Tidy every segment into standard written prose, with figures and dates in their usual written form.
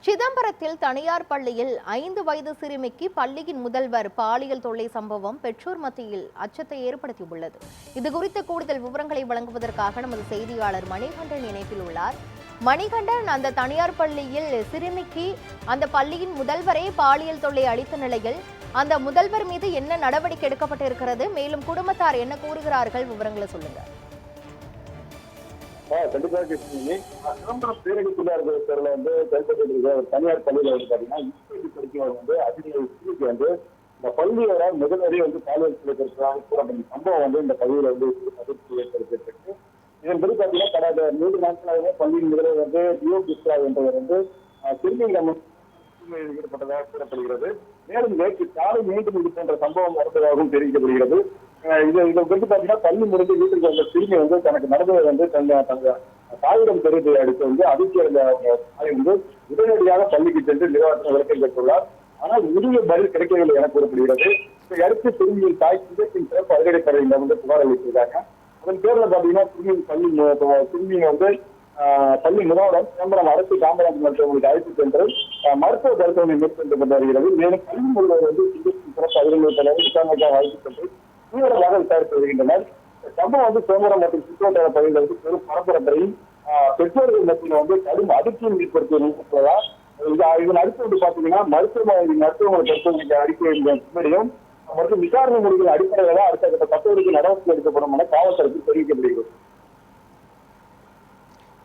சிதம்பரத்தில் தனியார் பள்ளியில் 5 வயது சிறுமிக்கு பள்ளியின் முதல்வர் பாலியல் தொல்லை சம்பவம் பெற்றோர் மத்தியில் அச்சத்தை ஏற்படுத்தியுள்ளது. இதுகுறித்த கூடுதல் விவரங்களை வழங்குவதற்காக நமது செய்தியாளர் மணிகண்டன் இணைப்பில் உள்ளார். மணிகண்டன், அந்த தனியார் பள்ளியில் சிறுமிக்கு அந்த பள்ளியின் முதல்வரே பாலியல் தொல்லை அளித்த நிலையில் அந்த முதல்வர் மீது என்ன நடவடிக்கை எடுக்கப்பட்டிருக்கிறது? மேலும் குடும்பத்தார் என்ன கூறுகிறார்கள்? விவரங்களை சொல்லுங்க. கண்டிப்பாக சிதம்பரம் பேரடிப்புள்ளார் பேரில் செயல்பட்டு ஒரு தனியார் பள்ளியில் பாத்தீங்கன்னா யூபிஎஸ்சி படிக்கிறவர் அதிக வந்து இந்த பள்ளியோட முதல்வரே பாலியல் செய்யப்பட்டிருக்கிறாங்க கூறப்பட்ட சம்பவம் இந்த பள்ளியில அதிர்ச்சி ஏற்படுத்தியிருக்கு. இதன்படி பாத்தீங்கன்னா கடந்த 3 நாட்களாகவே பள்ளியின் முதல்வர் டியோ பிஸ்ரா என்பவர் சிறுமியிடம் ஈடுபட்டதாக கூறப்படுகிறது. மேலும் நேற்று காலை மீண்டும் இது போன்ற சம்பவம் நடந்ததாகவும் தெரிவிக்கப்படுகிறது. இதை பாத்தீங்கன்னா பள்ளி முடிந்து வீட்டுக்கு வந்த சிறுமி தனக்கு நடந்ததை தங்க தாயிடம் தெரிவித்ததை அடுத்து அதிர்ச்சி அடைந்த தாய் உடனடியாக பள்ளிக்கு சென்று நிர்வாகத்தை விளக்கம் பெற்றுள்ளார். ஆனால் உரிய பதில் கிடைக்கவில்லை என கூறப்படுகிறது. இதை அடுத்து சிறுமியின் தாய் சிதத்தின் சிறப்பு அதிரடிப்படையில புகார் அளித்திருக்காங்க. அதன் பேர்ல பாத்தீங்கன்னா சிறுமியை பள்ளி முதல்வர் சிதம்பரம் அரசு காமராஜ் மருத்துவமனைக்கு அழைத்து சென்று மருத்துவ பரிசோதனை மேற்கொண்டு வருகிறது. மேலும் பள்ளி முதல்வர் சிதத்தின் சிறப்பு அதிரடிப்படையை விசாரணைக்காக அழைத்து சென்று தீவிரமாக விசாரித்து வருகின்றனர். சம்பவம் சிதம்பரம் மற்றும் சுற்றுவட்டார பகுதியில் பெரும் பரபரப்பையும் பெற்றோர்கள் மத்தியில் கடும் அதிர்ச்சியும் ஏற்படுத்தியிருப்பதா. இதன் அடுத்து பாத்தீங்கன்னா மருத்துவமனை பரிசோதனைக்கு அறிக்கை முன்னாடியும் மற்றும் விசாரணை முடிவுகள் அடிப்படையில் தான் அடுத்த கட்ட தத்துவருக்கு நடவடிக்கை எடுக்கப்படும் என காவல்துறைக்கு தெரிவிக்கப்படுகிறது.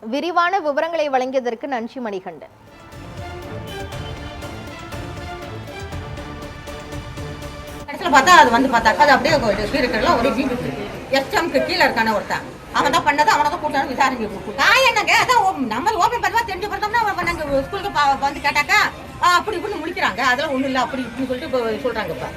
விரிவான விவரங்களை வழங்கியதற்கு நன்றி மணிகண்டன். பார்த்தா அது பார்த்தாக்கா அது அப்படியே இருக்கிறதுல ஒரு எஸ்எம்க்கு கீழே இருக்கான ஒருத்தன் அவன் தான் பண்ணதை அவனை தான் கூட்டாலும் விசாரிக்க என்னங்க அதான் நம்ம ஓபன் பண்ணா தெரிஞ்சு பார்த்தோம்னா நாங்கள் ஸ்கூலுக்கு கேட்டாக்கா அப்படி இப்படின்னு முடிக்கிறாங்க. அதெல்லாம் ஒன்றும் இல்லை அப்படி இப்படின்னு சொல்லிட்டு சொல்றாங்க. இப்போ